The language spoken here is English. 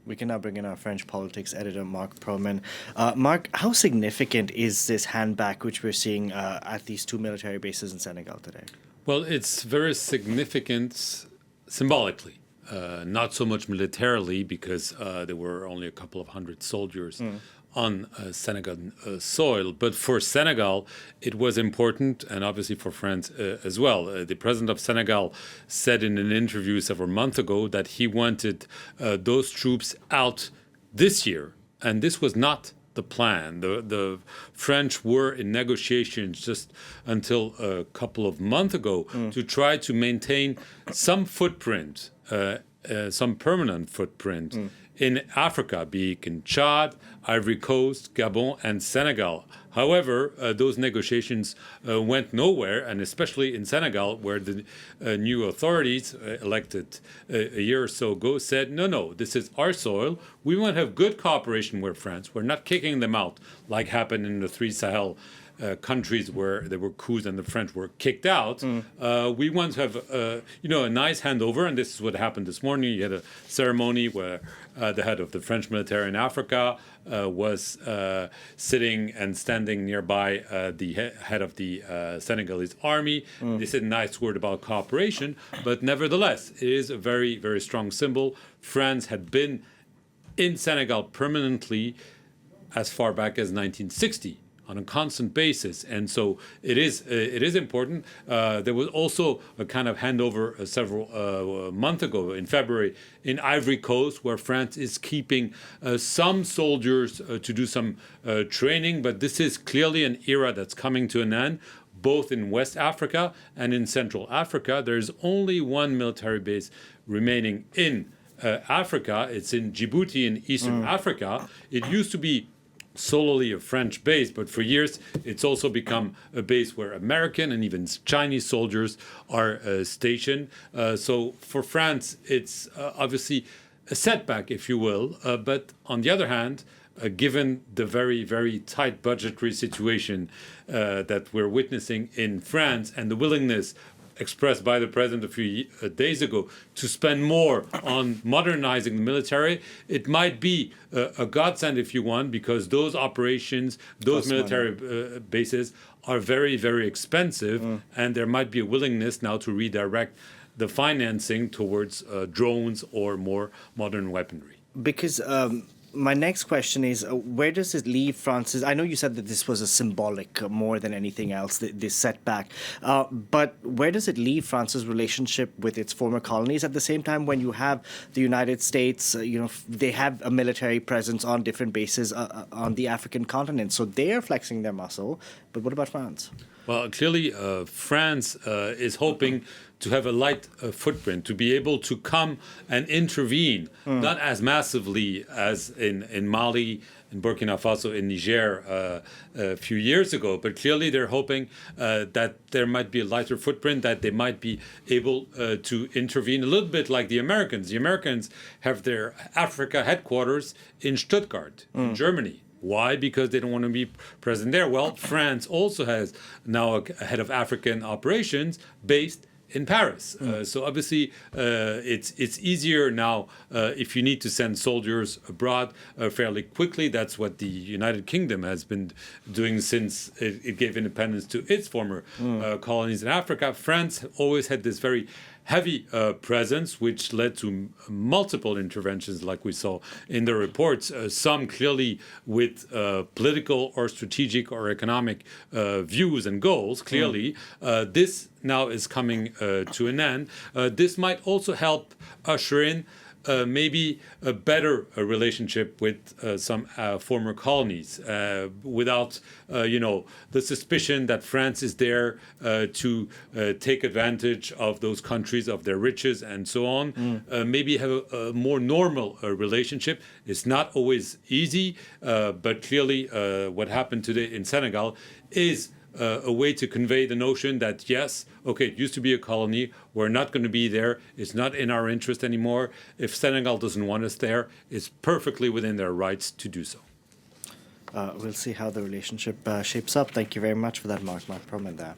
We can now bring in our French politics editor, Marc Perelman. Marc, how significant is this handback which we're seeing at these two military bases in Senegal today? Well, it's very significant symbolically, not so much militarily, because there were only a couple of hundred soldiers on Senegal soil. But for Senegal, it was important, and obviously for France as well. The president of Senegal said in an interview several months ago that he wanted those troops out this year, and this was not the plan. The French were in negotiations just until a couple of months ago to try to maintain some footprint, some permanent footprint in Africa, be it in Chad, Ivory Coast, Gabon, and Senegal. However, those negotiations went nowhere, and especially in Senegal, where the new authorities elected a year or so ago said, no, this is our soil. We want to have good cooperation with France. We're not kicking them out, like happened in the three Sahel countries where there were coups and the French were kicked out. We want to have a nice handover, and this is what happened this morning. You had a ceremony where the head of the French military in Africa was sitting and standing nearby the head of the Senegalese army. They said a nice word about cooperation, but nevertheless, it is a very, very strong symbol. France had been in Senegal permanently as far back as 1960. On a constant basis, and so it is important. There was also a kind of handover several months ago in February in Ivory Coast, where France is keeping some soldiers to do some training, but this is clearly an era that's coming to an end. Both in West Africa and in Central Africa, there's only one military base remaining in Africa. It's in Djibouti in Eastern Africa. It used to be solely a French base, but for years it's also become a base where American and even Chinese soldiers are stationed. So for France, it's obviously a setback, if you will. But on the other hand, given the very, very tight budgetary situation that we're witnessing in France and the willingness expressed by the president a few days ago to spend more on modernizing the military, it might be a godsend, if you want, because those operations, those military bases are very, very expensive, and there might be a willingness now to redirect the financing towards drones or more modern weaponry. Because my next question is, where does it leave France's... I know you said that this was a symbolic more than anything else, this setback, but where does it leave France's relationship with its former colonies? At the same time, when you have the United States, they have a military presence on different bases on the African continent, so they are flexing their muscle, but what about France? Well, clearly, France is hoping to have a light footprint, to be able to come and intervene, not as massively as in Mali, in Burkina Faso, in Niger a few years ago. But clearly they're hoping that there might be a lighter footprint, that they might be able to intervene a little bit like the Americans. The Americans have their Africa headquarters in Stuttgart, in Germany. Why? Because they don't want to be present there. Well, France also has now a head of African operations based in Paris. So obviously it's easier now if you need to send soldiers abroad fairly quickly. That's what the United Kingdom has been doing since it gave independence to its former colonies in Africa. France always had this very heavy presence, which led to multiple interventions like we saw in the reports, some clearly with political or strategic or economic views and goals, clearly. This now is coming to an end. This might also help usher in maybe a better relationship with some former colonies without, the suspicion that France is there to take advantage of those countries, of their riches and so on. Maybe have a more normal relationship. It's not always easy, but clearly what happened today in Senegal is a way to convey the notion that, yes, okay, it used to be a colony, we're not going to be there, it's not in our interest anymore. If Senegal doesn't want us there, it's perfectly within their rights to do so. We'll see how the relationship shapes up. Thank you very much for that, Marc Perelman there.